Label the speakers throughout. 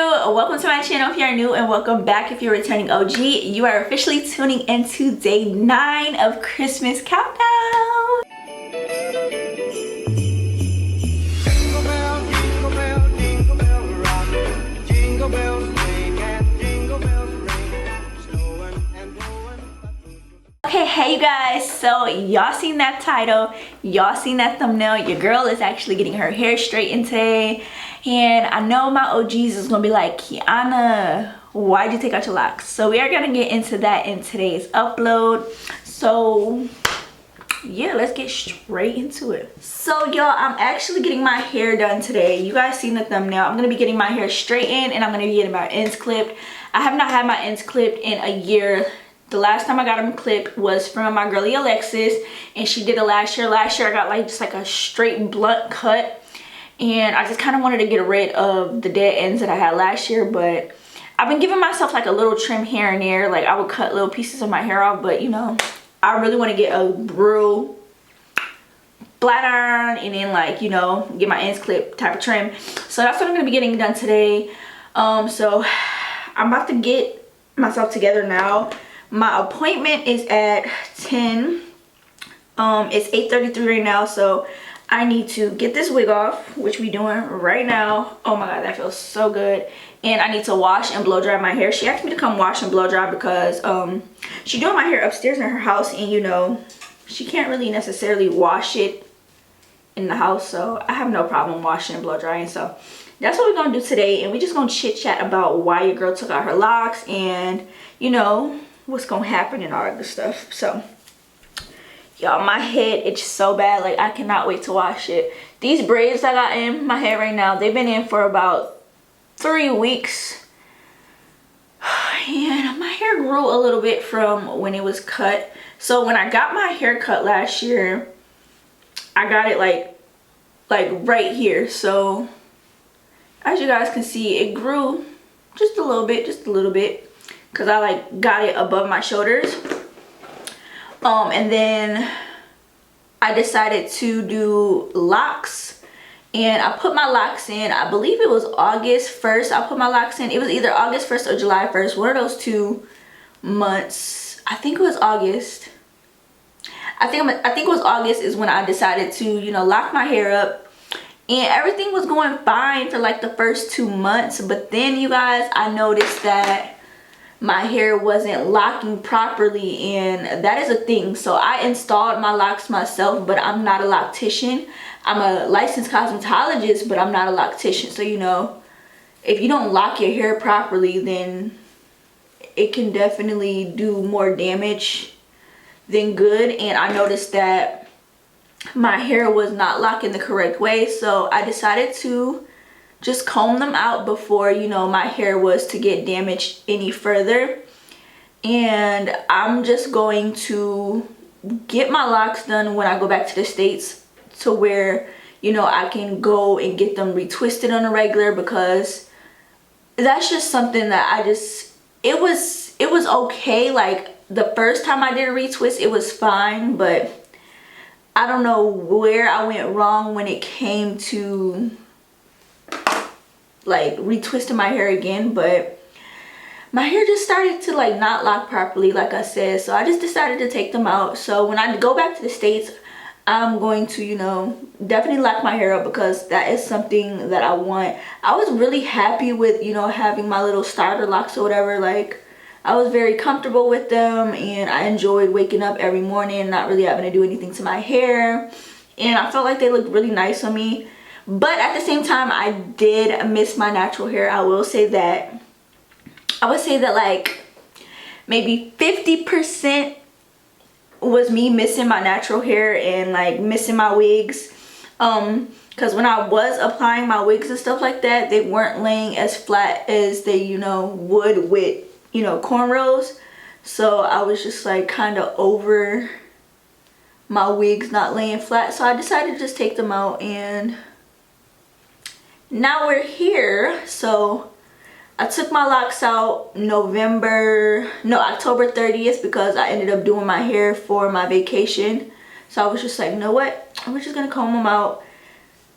Speaker 1: Welcome to my channel if you're new, and welcome back if you're returning OG. You are officially tuning into day 9 of Christmas Countdown. Okay, hey you guys, so y'all seen that title, y'all seen that thumbnail. Your girl is actually getting her hair straightened today, and I know my OGs is gonna be like, Keyana, why'd you take out your locks? So we are gonna get into that in today's upload. So yeah, let's get straight into it. So y'all, I'm actually getting my hair done today. You guys seen the thumbnail. I'm gonna be getting my hair straightened and I'm gonna be getting my ends clipped. I have not had my ends clipped in a year. The last time I got them clipped was from my girlie Alexis, and she did it last year. Last year I got like just like a straight blunt cut, and I just kind of wanted to get rid of the dead ends that I had last year. But I've been giving myself like a little trim here and there. Like I would cut little pieces of my hair off, but you know, I really want to get a real flat iron and then like, you know, get my ends clipped type of trim. So that's what I'm gonna be getting done today. So I'm about to get myself together now. My appointment is at 10. It's 8:33 right now, so I need to get this wig off, which we doing right now. Oh my god, that feels so good. And I need to wash and blow dry my hair. She asked me to come wash and blow dry because she's doing my hair upstairs in her house, and you know, she can't really necessarily wash it in the house, so I have no problem washing and blow drying. So that's what we're gonna do today, and we're just gonna chit chat about why your girl took out her locks and, you know, what's gonna happen and all that good stuff. So y'all, my head itches so bad, like I cannot wait to wash it. These braids I got in my hair right now, they've been in for about 3 weeks, and my hair grew a little bit from when it was cut. So when I got my hair cut last year, I got it like right here. So as you guys can see, it grew just a little bit, because I like got it above my shoulders. And then I decided to do locks, and I put my locks in, I believe it was August 1st. I put my locks in. It was either August 1st or July 1st, one of those 2 months. I think it was August. I think it was August is when I decided to, you know, lock my hair up, and everything was going fine for like the first 2 months. But then you guys, I noticed that my hair wasn't locking properly, and that is a thing. So I installed my locks myself, but I'm not a loctician. I'm a licensed cosmetologist, but I'm not a loctician. So you know, if you don't lock your hair properly, then it can definitely do more damage than good. And I noticed that my hair was not locking the correct way, so I decided to just comb them out before, you know, my hair was to get damaged any further. And I'm just going to get my locks done when I go back to the States, to where, you know, I can go and get them retwisted on a regular, because that's just something that I just, it was okay. Like the first time I did a retwist, it was fine, but I don't know where I went wrong when it came to like retwisting my hair again. But my hair just started to like not lock properly, like I said. So I just decided to take them out. So when I go back to the States, I'm going to, you know, definitely lock my hair up, because that is something that I want. I was really happy with, you know, having my little starter locks or whatever. Like I was very comfortable with them, and I enjoyed waking up every morning and not really having to do anything to my hair, and I felt like they looked really nice on me. But at the same time, I did miss my natural hair. I will say that. I would say that like maybe 50% was me missing my natural hair and like missing my wigs. Because when I was applying my wigs and stuff like that, they weren't laying as flat as they, you know, would with, you know, cornrows. So I was just like kind of over my wigs not laying flat. So I decided to just take them out, and now we're here. So I took my locks out October 30th, because I ended up doing my hair for my vacation. So I was just like, you know what, I'm just gonna comb them out,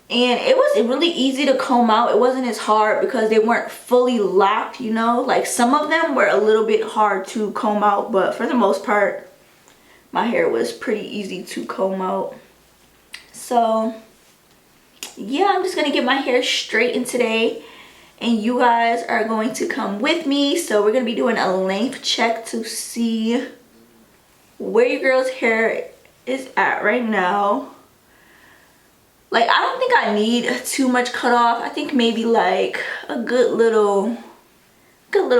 Speaker 1: and it was really easy to comb out. It wasn't as hard because they weren't fully locked, you know. Like some of them were a little bit hard to comb out, but for the most part my hair was pretty easy to comb out. So yeah, I'm just gonna get my hair straightened today, and you guys are going to come with me. So we're gonna be doing a length check to see where your girl's hair is at right now. Like, I don't think I need too much cut off. I think maybe like a good little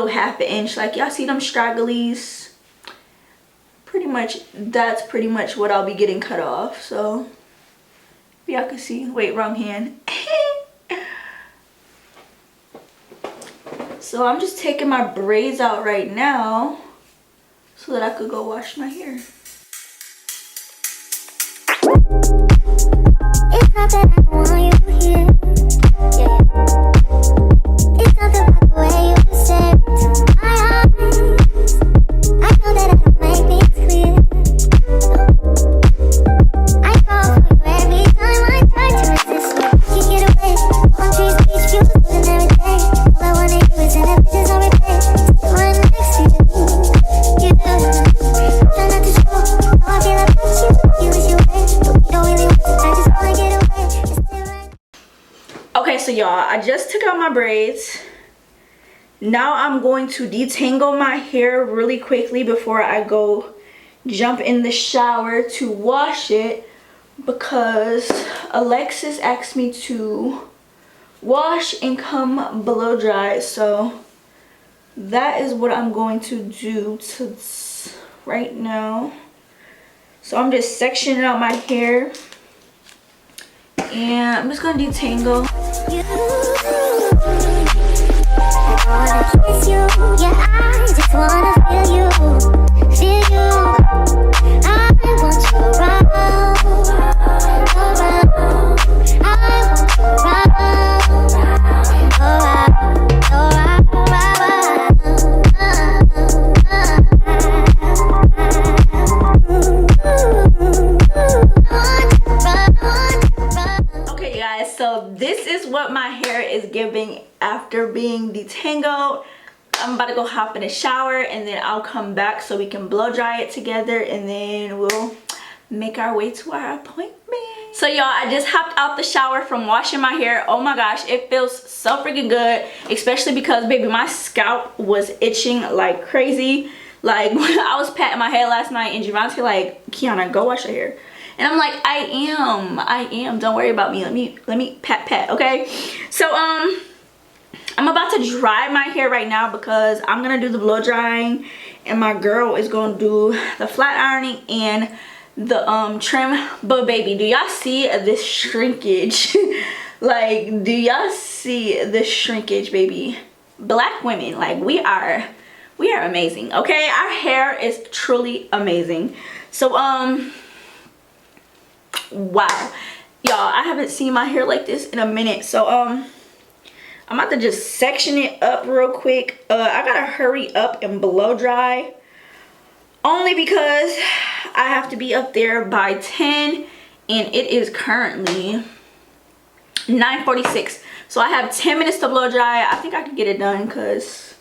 Speaker 1: half an inch. Like, y'all see them stragglies? Pretty much, that's pretty much what I'll be getting cut off. So y'all can see. Wait, wrong hand. So I'm just taking my braids out right now so that I could go wash my hair.
Speaker 2: It's not that I want you here, yeah. It's not about the way you say it to my eyes. I know that I don't make things clear. I fall for you every time I try to resist you. Can't get away. On trees, beach views, living every day. All I wanna do is end up just on replay. Still right next to you. You do. Try not to show how I feel about you. You wish you were, but you don't really want to. I just wanna get away.
Speaker 1: Okay, so y'all, I just took out my braids. Now I'm going to detangle my hair really quickly before I go jump in the shower to wash it, because Alexis asked me to wash and come blow dry. So that is what I'm going to do right now. So I'm just sectioning out my hair, and I'm just gonna detangle.
Speaker 2: I wanna kiss you, yeah, I just wanna feel you, feel you. I want you around, around. I want you around, around.
Speaker 1: Okay, you guys, so this is what my hair is giving after being detangled. I'm about to go hop in the shower, and then I'll come back so we can blow dry it together, and then we'll make our way to our appointment. So y'all, I just hopped out the shower from washing my hair. Oh my gosh, it feels so freaking good, especially because baby, my scalp was itching like crazy. Like when I was patting my hair last night, and Javante like, Keyana, go wash your hair. And I'm like, I am. Don't worry about me. Let me pat, okay? So I'm about to dry my hair right now because I'm gonna do the blow drying, and my girl is gonna do the flat ironing and the trim. But baby, do y'all see this shrinkage? Like, do y'all see this shrinkage, baby? Black women, like, we are amazing, okay? Our hair is truly amazing. So wow, y'all, I haven't seen my hair like this in a minute. So I'm about to just section it up real quick. I gotta hurry up and blow dry, only because I have to be up there by 10, and it is currently 9:46. So I have 10 minutes to blow dry. I think I can get it done, because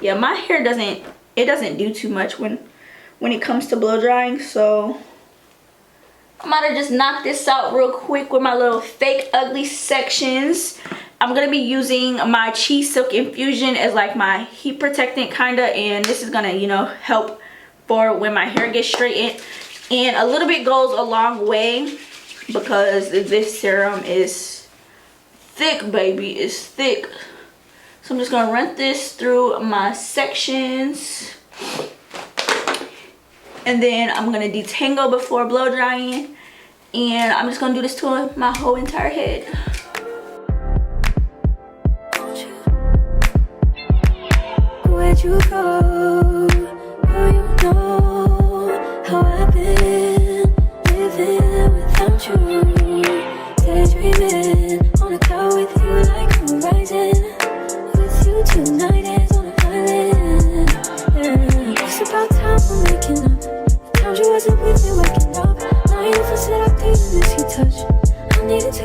Speaker 1: yeah, my hair doesn't do too much when it comes to blow drying. So I'm gonna just knock this out real quick with my little fake ugly sections. I'm gonna be using my Cheese Silk Infusion as like my heat protectant kinda, and this is gonna, you know, help for when my hair gets straightened. And a little bit goes a long way because this serum is thick, baby. It's thick. So I'm just gonna run this through my sections, and then I'm gonna detangle before blow drying, and I'm just gonna do this to my whole entire head.
Speaker 2: Where'd you go? Oh, you know how I've been living without you. Daydreaming on a cloud with you like horizon. With you tonight is on an island. Yeah. It's about time we're making up. The times you wasn't with me waking up. Now you for said I couldn't miss your touch. I needed to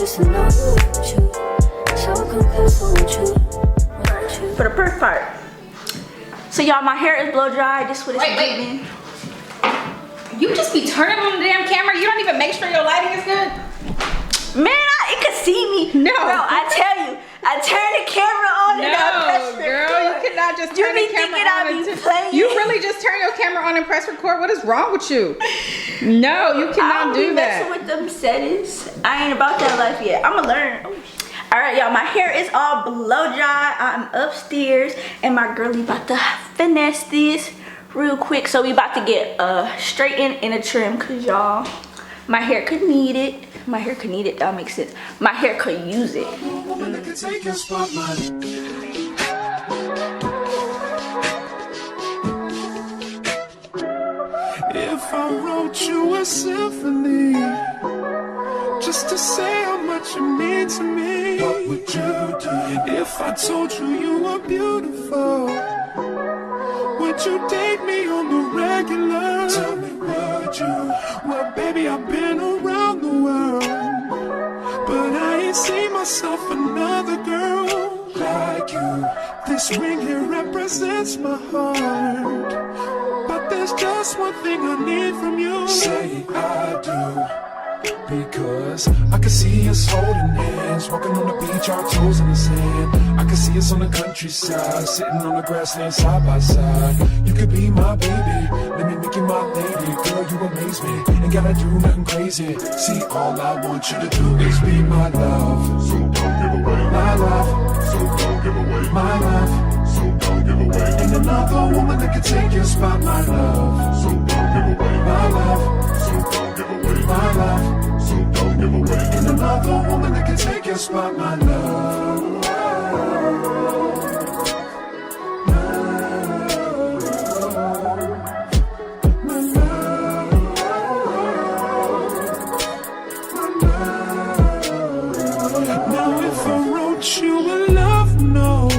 Speaker 2: used to know you want you. So come close, I want you.
Speaker 1: For the first part. So y'all, my hair is blow dry. This is what it's
Speaker 3: Wait. You just be turning on the damn camera. You don't even make sure your lighting is good.
Speaker 1: Man, it could see me.
Speaker 3: No.
Speaker 1: Bro, I tell you, I turn the camera on and I press
Speaker 3: No,
Speaker 1: record.
Speaker 3: girl, you cannot just turn the camera on. You really just turn your camera on and press record? What is wrong with you? No, you cannot do that.
Speaker 1: I don't be messing with them settings. I ain't about that life yet. I'ma learn. All right, y'all, my hair is all blow dry. I'm upstairs and my girlie about to finesse this real quick. So we about to get straightened and a trim, cause y'all, my hair could need it. My hair could need it, that makes sense. My hair could use it.
Speaker 4: If I wrote you a symphony, just to say how much you mean to me, what would you do? If I told you you were beautiful, would you date me on the regular? Tell me, would you? Well, baby, I've been around the world, but I ain't seen myself another girl like you. This ring here represents my heart, but there's just one thing I need from you. Say I do. Because I can see us holding hands, walking on the beach, our toes in the sand. I can see us on the countryside, sitting on the grassland side by side. You could be my baby, let me make you my lady. Girl, you amaze me, ain't gotta do nothing crazy. See, all I want you to do is be my love. So don't give away my love. So don't give away my love. So don't give away. Ain't another woman that can take your spot, my love. So don't give away my love. So don't give away my love. So don't give away. Ain't another woman that can take your spot, my love. Now if I wrote you a love note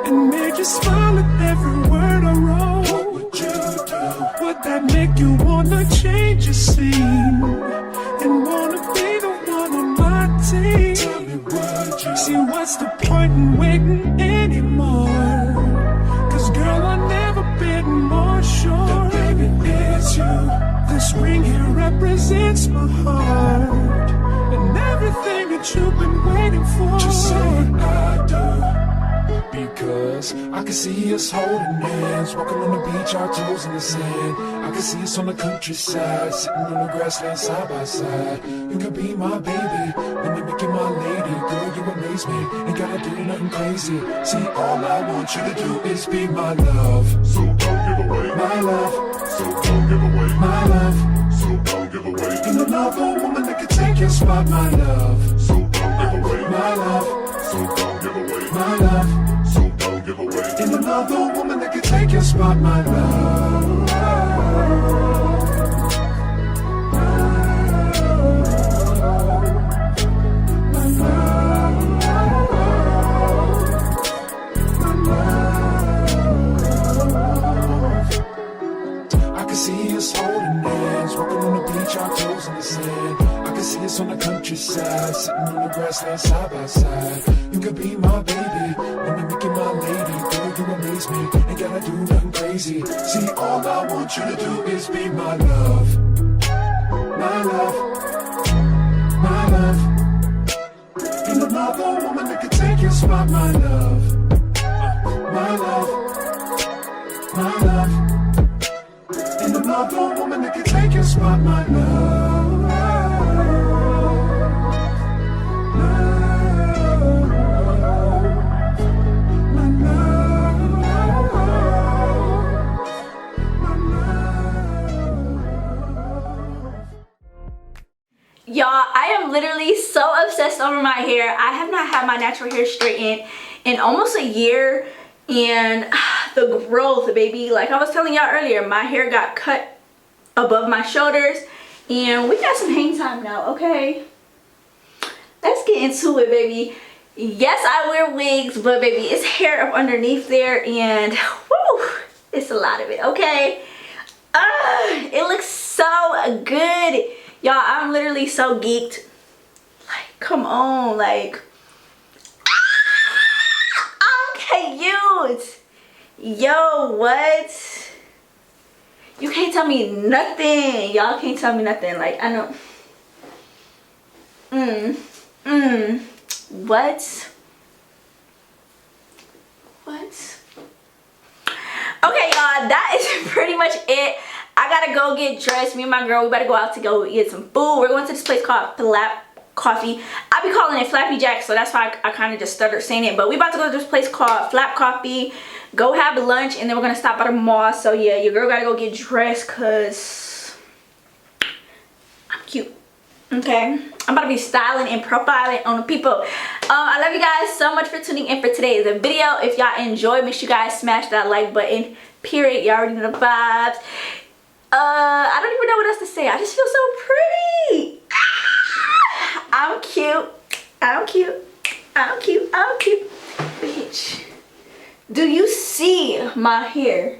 Speaker 4: and made you smile at every word I wrote, what would you do? Would that make you wanna change your scene and wanna be the one on my team? Tell me, would you? See, what's the point in waiting anymore? Cause girl, I've never been more sure that baby it's you. This ring here represents my heart and everything that you've been waiting for. Just say I do. Because I can see us holding hands, walking on the beach, our toes in the sand. I can see us on the countryside, sitting on the grassland side by side. You can be my baby, let me make you my lady. Girl, you amaze me, ain't gotta do nothing crazy. See, all I want you to do is be my love. So don't give away my love. So don't give away my love. So don't give away. Ain't another woman that can take your spot, my love. So don't give away my love. So don't give away my love. So don't give away. Ain't another woman that can take your spot, my love. I can see us holding hands, walking on the beach, our toes in the sand. I can see us on the countryside, sitting on the grassland side by side. You could be my baby, let me make you my lady. Girl, you amaze me, ain't gotta do nothing crazy. See, all I want you to do is be my love. My love. My love. Ain't another woman that can take your spot, my love. My love. My love. Ain't another woman that can take your spot, my love.
Speaker 1: Y'all, I am literally so obsessed over my hair. I have not had my natural hair straightened in almost a year, and the growth, baby, like I was telling y'all earlier, my hair got cut above my shoulders and we got some hang time now. Okay, let's get into it, baby. Yes, I wear wigs, but baby, it's hair up underneath there, and whoo, it's a lot of it. Okay, it looks so good, y'all. I'm literally so geeked. Like, on, like, I'm cute. Yo, what? You can't tell me nothing. Y'all can't tell me nothing. Like, I know. What? What? Okay, y'all, that is pretty much it. I gotta go get dressed. Me and my girl, we better go out to go get some food. We're going to this place called Flap Coffee. I be calling it Flappy Jack, so that's why I kind of just stuttered saying it. But we about to go to this place called Flap Coffee, go have lunch, and then we're gonna stop at a mall. So yeah, your girl gotta go get dressed because I'm cute. Okay, I'm about to be styling and profiling on the people. I love you guys so much for tuning in for today's video. If y'all enjoyed, make sure you guys smash that like button. Period. Y'all already know the vibes. I don't even know what else to say. I just feel so pretty. I'm cute. I'm cute. I'm cute. I'm cute. Bitch. Do you see my hair?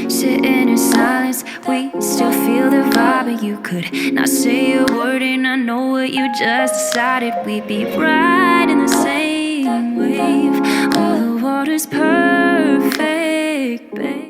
Speaker 2: Sitting in silence, we still feel the vibe. And you could not say a word, and I know what you just decided. We'd be right in the same wave. All the water's perfect, babe.